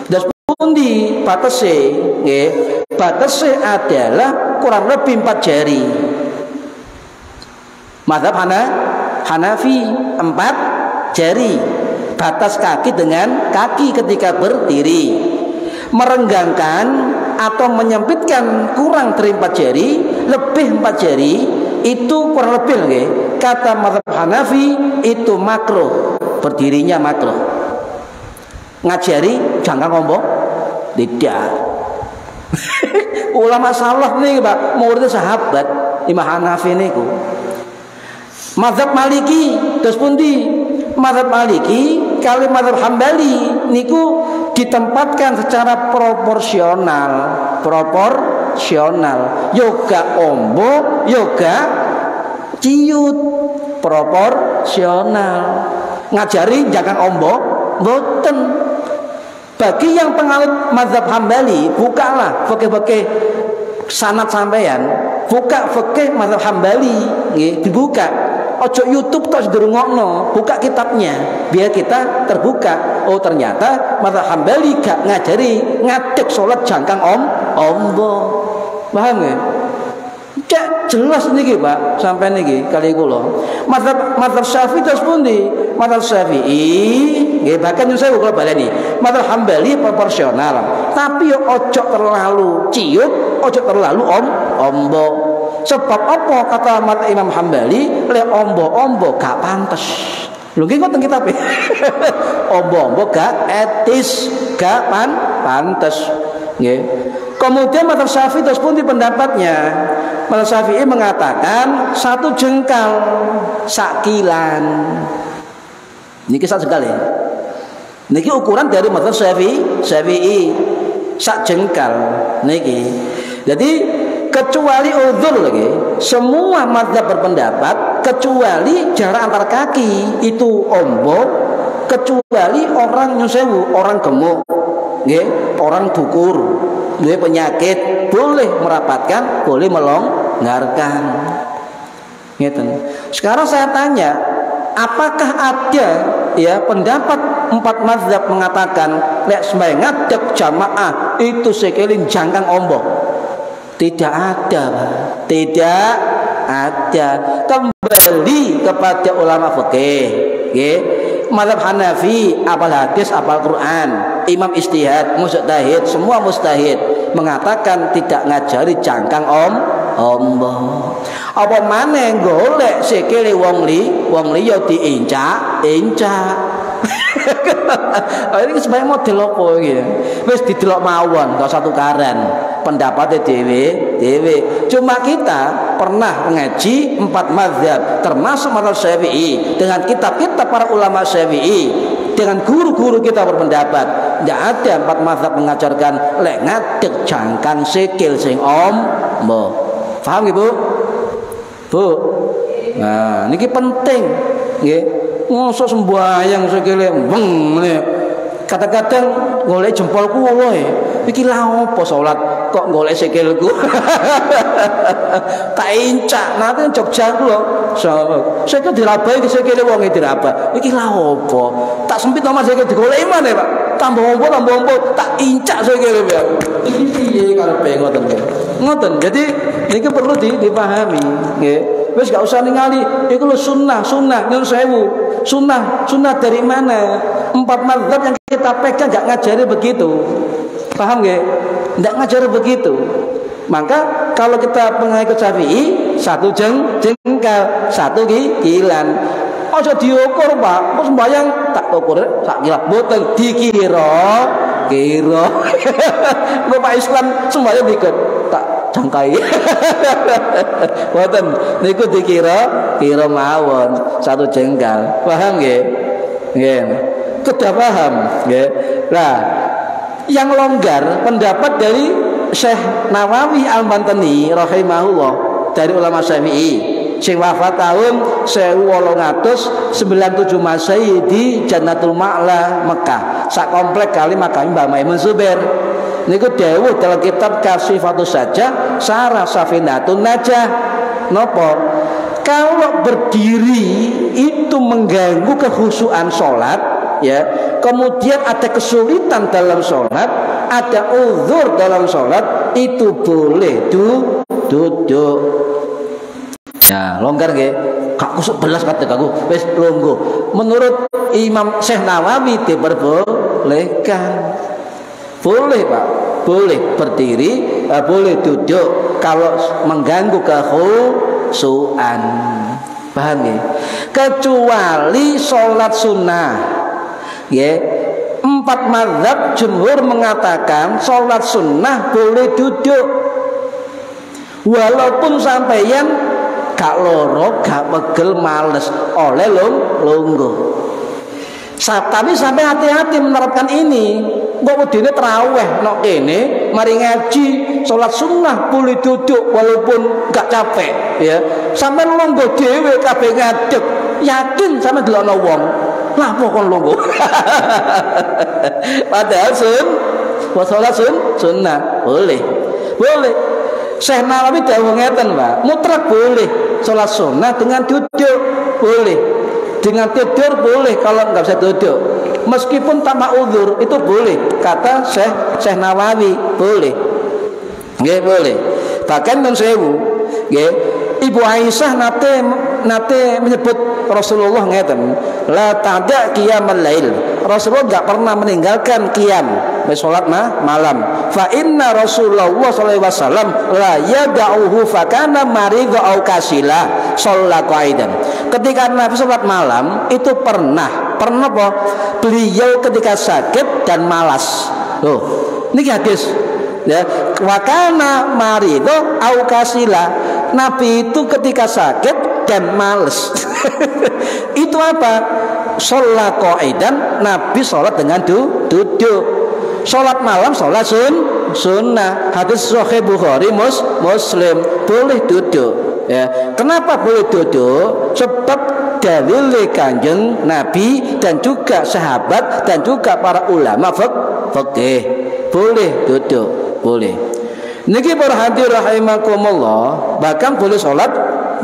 das pundi batese nggih. Batese adalah kurang lebih 4 jari. Mazhab Hanafi 4 jari. Batas kaki dengan kaki ketika berdiri. Merenggangkan atau menyempitkan kurang dari 4 jari, lebih 4 jari itu kurang lebih nggih. Kata mazhab Hanafi itu makruh, berdirinya makruh. Ngajari jangan ngomong tidak. Ulama salaf nih, Pak, murid sahabat Imam Hanafi niku. Mazhab Maliki terus pundi? Mazhab Maliki kali mazhab Hambali niku ditempatkan secara proporsional. Yoga ombo, yoga ciut, proporsional. Ngajari jangan ombo, boten. Bagi yang penganut mazhab Hambali, bukalah fikih-fikih sanad sampeyan, buka fikih mazhab Hambali, nggih, dibuka. Ojo YouTube tok dirungokno, buka kitabnya biar kita terbuka. Oh ternyata mazhab Hambali gak ngajari ngadeg salat jangkang ombo. Paham nggih? Cek jelas niki Pak, sampai niki kali kula. Mazhab Syafi'i terus pundi? Mazhab Syafi'i nggih bahkan yang saya kula baleni. Mazhab Hambali proporsional, tapi yo ojo terlalu ciut, ojo terlalu ombo. Sebab apa kata Imam Hambali, le ombo-ombo gak pantes. Lho nggih ngoten kitabe. Ombo-ombo gak etis, gak pantes. Nggih. Kemudian mazhab Syafi'i terus pun di pendapatnya. Mazhab Syafi'i mengatakan 1 jengkal sakilan. Niki 1 jengkal ya. Niki ukuran dari mazhab Syafi'i 1 jengkal niki. Jadi kecuali udzur lagi, semua mazhab berpendapat kecuali jarak antar kaki itu ombo, kecuali orang nyusewu, orang gemuk, nggih, orang dukur, nggih, penyakit boleh merapatkan, boleh melonggarkan. Ngeten. Sekarang saya tanya, apakah ada ya pendapat 4 mazhab mengatakan lek sembahyang ngadeg jamaah itu sekelin jangkang ombo? Tidak ada, Pak. Tidak ada. Kembali kepada ulama fikih, nggih. Mazhab Hanafi apal hadis, apal Quran, imam istihad, mujtahid, semua mustahid mengatakan tidak ngajari jangkang ombo. Apa maneh golek sikile wong liya diincak-incak. Ini sebagai model apa iki? Wis didelok mawon, gak satu tukaran. Pendapatnya dewe. Cuma kita pernah mengaji 4 mazhab, termasuk mazhab Syafi'i, dengan kitab-kitab para ulama Syafi'i, dengan guru-guru kita berpendapat, tidak ada 4 mazhab mengajarkan lek ngadeg jangkang sikil sing ombo. Paham Ibu? Bu. Nah, niki penting, nggih. Mosok sembahyang sikile weng ngene. Kadang-kadang golek jempolku wae. Iki lha opo salat kok golek sikilku. Tak incak nanti Jogja ku lho. Saya dirabai sikile wong diraba. Iki lha opo? Tak sempit nomah sikil digoleki maneh, Pak. Tambah ompo tak incak sikile, Pak. Iki piye karepe ngoten nggih. Ngoten. Jadi niki perlu dipahami, nggih. Wis gak usah ningali iku lho sunnah nyun sewu. Sunnah dari mana? 4 mazhab yang kita pegang gak ngajari begitu. Paham nggih? Ndak ngajari begitu. Maka kalau kita pengikut Syafi'i 1 jengkal, 1 kilan. Aja diukur, Pak. Kok sembayang tak ukur sak kila. Boten dikira. Kok Pak Islam sembayang dikit tak jangkai. Boten niku dikira mawon 1 jengkal. Paham nggih? Nggih. Kedah paham nggih. Nah, yang longgar pendapat dari Syekh Nawawi Al-Bantani rahimahullah dari ulama Syafi'i sing wafat tahun 1897 Masehi di Jannatul Ma'la Mekah. Sak komplek kali makam Mbah Maimun Zubair. Niku dawuh dalam kitab Kasyifatus Sajjah Syarah Safinatun Najah. Napa? Kalau berdiri itu mengganggu kekhusyuan salat, ya. Kemudian ada kesulitan dalam salat, ada uzur dalam salat, itu boleh duduk. Ya, longgar nggih. Kak kusuk belas kata aku, wis longgo. Menurut Imam Syekh Nawawi diperbolehkan. Boleh, Pak. Boleh berdiri, boleh duduk kalau mengganggu kekhusyuan. Paham nggih? Kecuali salat sunnah. Nggih. 4 mazhab jumhur mengatakan salat sunnah boleh duduk. Walaupun sampeyan gak loro, gak pegel, males, oleh lungguh. Tapi sampai hati-hati menerapkan ini. Kok wedine tarawih nok kene, mari ngaji, salat sunnah boleh duduk walaupun gak capek, ya. Sampai lungguh dhewe kabeh ngadeg, yakin sampe delokno wong. Lah pokon lungguh. Padahal salat sunnah boleh. Boleh. Syekh Nawawi dawuh ngeten, Pak. Mutlak boleh. Salat sunnah dengan duduk boleh. Dengan tidur boleh kalau enggak bisa duduk. Meskipun tanpa uzur itu boleh. Kata Syekh Nawawi boleh. Nggih boleh. Bahkan nun sewu, nggih, Ibu Aisyah nate menyebut Rasulullah ngeten, la tada qiyamul lail. Rasulullah enggak pernah meninggalkan qiyam, salat malam. Fa inna Rasulullah sallallahu alaihi wasallam la yad'uhu fa kana maridha au kasila shalla qaidan. Ketika Nabi salat malam itu pernah apa? Beliau ketika sakit dan malas. Loh, niki hadis. Ya, wa kana maridha au kasila. Nabi itu ketika sakit dan males. Itu apa? Sholat qaidan, Nabi sholat dengan duduk. Sholat malam sholat sunnah. Hadis Sahih Bukhari Muslim. Boleh duduk. Ya. Kenapa boleh duduk? Sebab dalil Kanjeng Nabi dan juga sahabat dan juga para ulama fikih. Boleh duduk, boleh. Niki para hadirin rahimakumullah, bahkan boleh sholat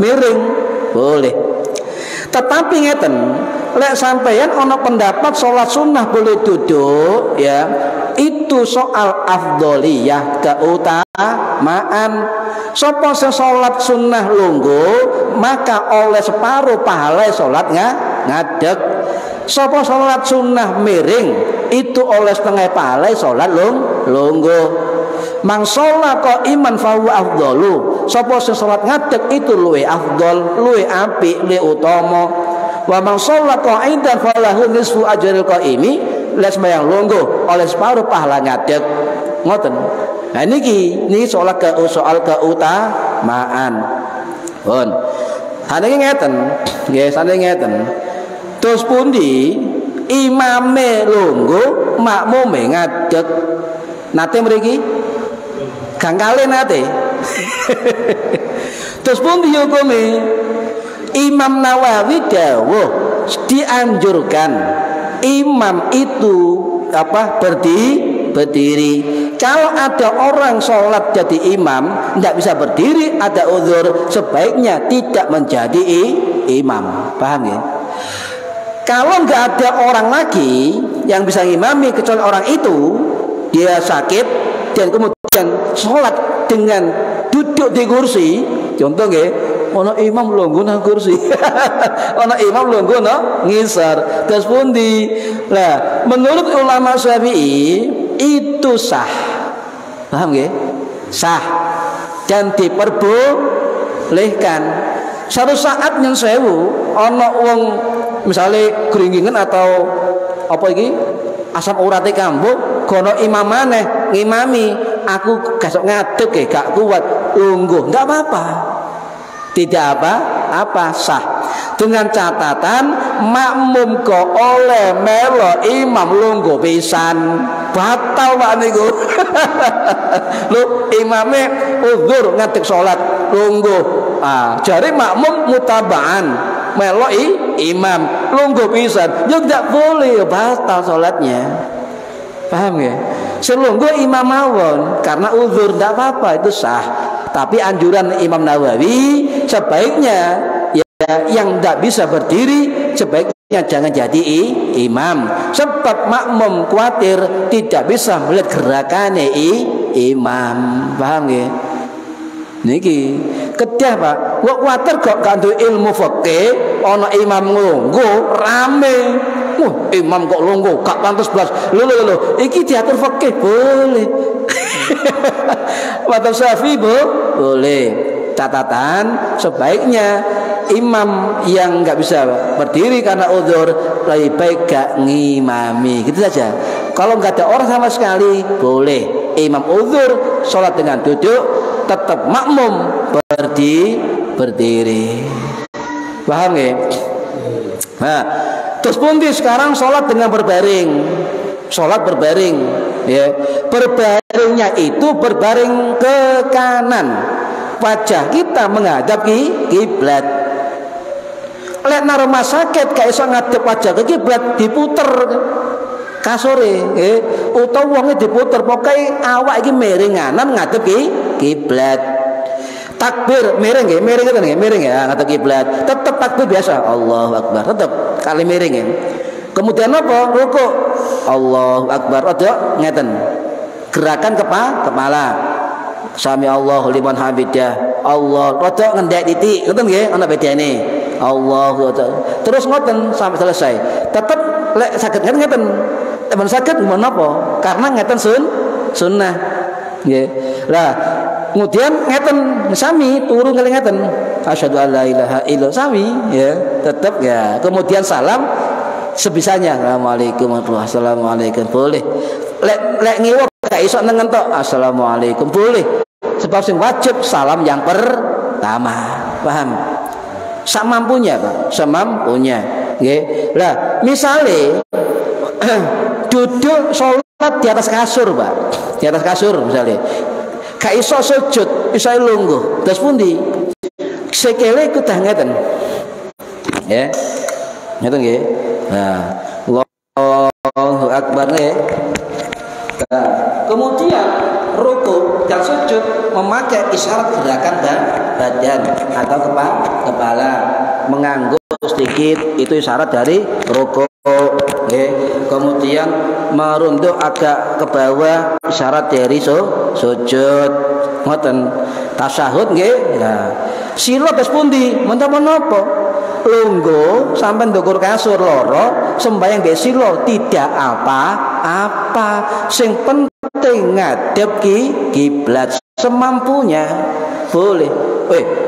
miring, boleh. Tetapi ngeten, lek sampeyan ana pendapat sholat sunnah boleh duduk, ya, itu soal afdholiyah, keutamaan. Sapa sing sholat sunnah lungguh, maka oleh separuh pahala sholat ngadeg. Sapa sholat sunnah miring, itu oleh setengah pahala sholat lungguh. Mang sholat kok iman fahuwa afdalu. Sapa sing salat ngadeg itu luwih afdal, luwih apik, luwih utama. Wa mang sholat qaidan falahu nisfu ajril qaimi. Les sembahyang lungguh oleh separuh pahala ngadeg. Ngoten. Nah niki soal keutamaan. Pun. Haniki ngeten, nggih saniki ngeten. Terus pundi imame lungguh, makmume ngadeg. Nate mriki Kang kali nate. Terus pun dihukumi Imam Nawawi dawuh dianjurkan imam itu berdiri. Kalau ada orang sholat jadi imam tidak bisa berdiri, ada uzur, sebaiknya tidak menjadi imam. Paham ya? Kalau nggak ada orang lagi yang bisa ngimami kecuali orang itu, dia sakit dan kemudian sholat dengan duduk di kursi, contoh nggih, ono imam lungguh nang kursi, ono imam lungguh nang ngisor. Terus pundi? Lah, menurut ulama Syafi'i itu sah, paham nggih? Sah dan diperbolehkan. Suatu saat yang sewu, ono wong misalnya keringgingan atau apa iki? Asam urate kambuh, kono imam maneh ngimami, aku gasok ngadeg gak kuat, lungguh, enggak apa-apa. Tidak apa-apa, sah. Dengan catatan makmum kok oleh melo imam lungguh pisan. Batal Pak niku. Lho, imame uzur ngadeg salat lungguh. Jare makmum mutabaan melo imam lungguh pisan, yo tidak boleh, batal salatnya. Paham ya? Selungguh imam mawon karena uzur tidak apa-apa, itu sah. Tapi anjuran Imam Nawawi sebaiknya ya yang tidak bisa berdiri sebaiknya jangan jadi imam, sebab makmum khawatir tidak bisa melihat gerakannya imam. Paham ya? Niki kedah Pak, kok kuwatir kok kandu ilmu fikih ana imam lungguh rame. Imam kok lungguh gak pantes blas. Lho iki diatur fikih boleh. Madzhab Syafi'i boleh. Catatan sebaiknya imam yang enggak bisa berdiri karena uzur lebih baik gak ngimami. Gitu saja. Kalau enggak ada orang sama sekali boleh. Imam uzur sholat dengan duduk, tetap makmum berdiri. Paham ya? Nah, terus pun sekarang sholat dengan berbaring. Sholat berbaring, ya. Berbaringnya itu berbaring ke kanan. Wajah kita menghadap kiblat. Lek nang rumah sakit gak iso ngadep wajah ke kiblat, diputer kasure, utawa wonge diputer, pokoke awak iki miring nganan ngadep kiblat. Takbir miring nggih, miring ngoten nggih, miring ya ngadep kiblat. Tetep takbir biasa, Allahu Akbar, tetep kali miring ya. Kemudian apa? Rukuk. Allahu Akbar, ojo ngeten. Gerakan kepala. Sami Allahu liman hamidah. Allah, ojo ngendek titik, ngoten nggih, ana bedane. Allahu Akbar. Terus ngoten sampai selesai. Tetep lek saged ngeten. Teman saged menapa? Karena ngeten sunnah. Nggih. Lah, kemudian ngeten sami turu ngeling ngeten. Asyhadu alla ilaha illallah sami ya, tetep ya. Kemudian salam sebisanya. Assalamualaikum warahmatullahi wabarakatuh. Assalamualaikum boleh. Lek ngiwa gak iso nengen tok. Assalamualaikum boleh. Sebab sing wajib salam yang pertama. Paham? Samampunya, Pak. Semampunya. Nggih. Lah, misale duduk salat di atas kasur, Pak. Di atas kasur misalnya. Gak iso sujud, iso lungguh. Terus pundi? Sikile kudu ngeten. Ya. Ngeten nggih. Nah, Allahu Akbar nggih. Nah, kemudian rukuk dan sujud memakai isyarat gerakan badan atau kepala, mengangguk sedikit, itu isyarat dari rukuk. Kemudian merunduk agak ke bawah, isyarat dari sujud. Ngoten. Tasyahud nggih. Nah, sila wis pundi? Menapa? Lungguh sampai ndukur kasur loro, sembahyang nggih sila tidak apa-apa. Sing penting ngadep kiblat semampunya. Boleh.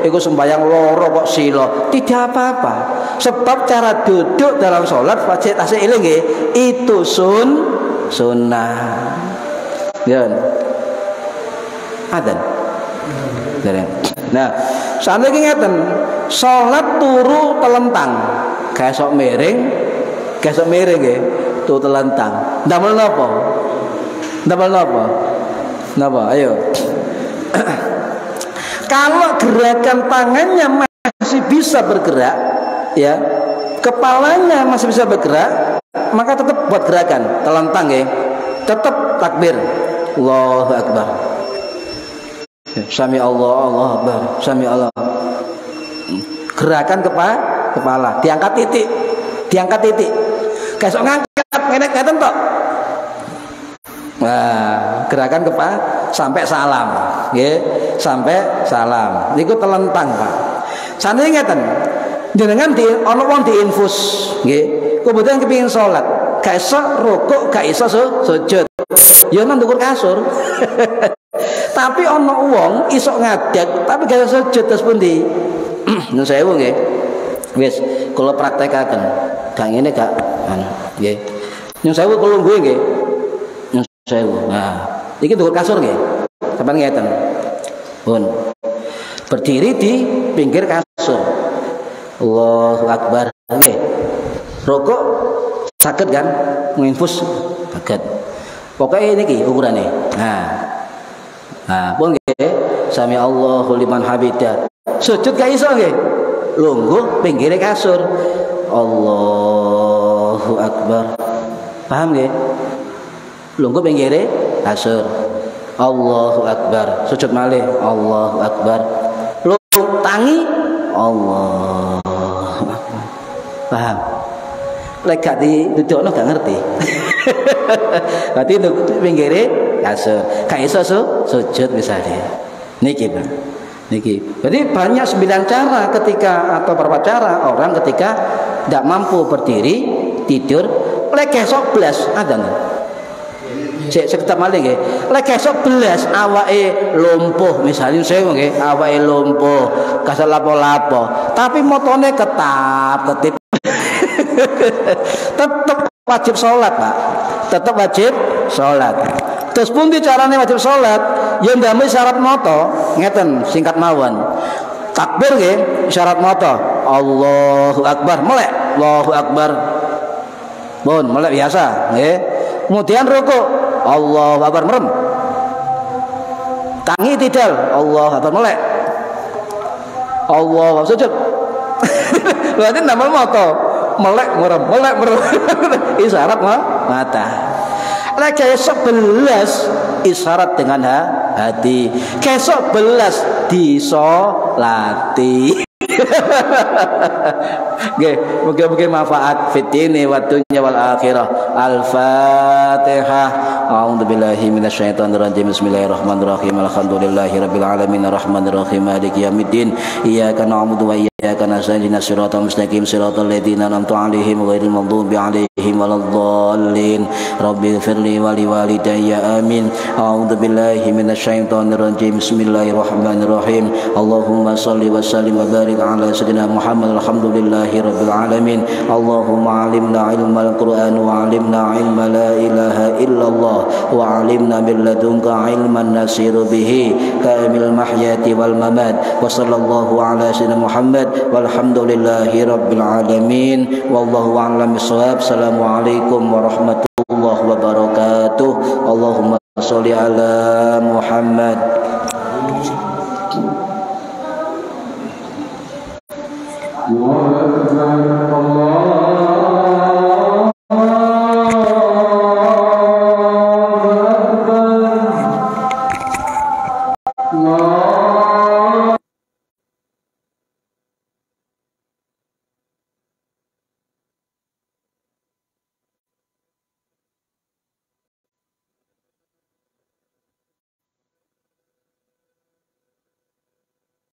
Iku sembahyang loro kok sila, tidak apa-apa. Sebab cara duduk dalam sholat wajib tasik eling nggih, itu sunnah. Ya. Adzan. Nah, saniki ngeten, sholat turu telentang, gak sok miring nggih, turu telentang. Ndamel napa? Napa? Ayo. Kalau gerakan tangannya masih bisa bergerak, ya, kepalanya masih bisa bergerak, maka tetap buat gerakan telentang ya, tetap takbir, Allahu Akbar, Sami Allah, Allahu Akbar, Sami Allah. Gerakan kepala, diangkat titik, kayak sok ngangkat, ngeten tok. Nah, gerakan kepala sampai salam, nggih, sampai salam. Niku telentang, Pak. Saniki ngeten. Jenengan ana wong diinfus, nggih. Kemudian kepengin salat, gak iso rukuk, gak iso sujud. Ya nang ndukur kasur. Tapi ana wong iso ngadeg, tapi gak iso sujud terus pundi? Nun sewu nggih. Wis, kula praktekaken. Gak ngene gak anu, nggih. Nun sewu kula nggih nggih. Sewu. Nah, iki ndukur kasur nggih. Sampeyan ngeten. Pun. Berdiri di pinggir kasur. Allahu Akbar. Nggih. Rukuk saged kan? Nginfus saged. Pokoke niki ukurane. Nah, pun nggih. Sami Allahu liman hamidah. Sujud gak iso nggih. Lungguh pinggire kasur. Allahu Akbar. Paham nggih? Lungguh pinggire kasur. Allahu Akbar. Sujud malih. Allahu Akbar. Lungguh tangi. Allahu Akbar. Paham? Lek gak didudukno gak ngerti. Berarti pinggire kasur. Gak iso sujud misalnya. Niki, Pak. Niki. Berarti banyak 9 cara ketika atau berapa cara orang ketika tidak mampu berdiri tidur lek esok belas ada nggak? Sekitar maling nggih. Lek esok belas awake lumpuh misalnya saya nggih awake lumpuh kasar lapo-lapo tapi motone ketip. Tetap wajib sholat, Pak. Tetap wajib sholat. Terus pun carane wajib sholat, yang ndamel syarat moto, ngeten singkat mawon. Takbir nggih, syarat moto. Allahu Akbar, melek. Allahu Akbar. Pun melek biasa, nggih. Kemudian rukuk. Allahu Akbar merem. Tangi tidal. Allahu Akbar melek. Allahu sujud. Berarti nama moto melek merem isyarat mata. Lek esok belas isyarat dengan hati. Kesok belas disolati. Nggih, muga-muga manfaat fitini wa dunya wal akhirah. Al-Fatihah. A'udzubillahi minasyaitonir rajim. Bismillahirrahmanirrahim. Alhamdulillahirabbil alamin arrahmanir rahim maliki yaumiddin. Iyyaka na'budu wa iyyaka nasta'in ihdinas siratal mustaqim siratal ladzina an'amta 'alaihim ghairil maghdubi 'alaihim waladdallin. Rabbighfirli wa liwalidayya amin. A'udzubillahi minasyaitonir rajim. Bismillahirrahmanirrahim. Allahumma shalli wa sallim wa barik ala sayyidina Muhammad. Alhamdulillahi rabbil alamin. Allahumma 'allimna ilmal Qur'an wa 'allimna ilma la ilaha illallah wa 'allimna min ladunka ilman nasiru bihi kamil mahyati wal mamat. Wa sallallahu ala sayyidina Muhammad walhamdulillahi rabbil alamin. Wallahu a'lam bissawab. Assalamualaikum warahmatullahi wabarakatuh. Allahumma sholli ala Muhammad.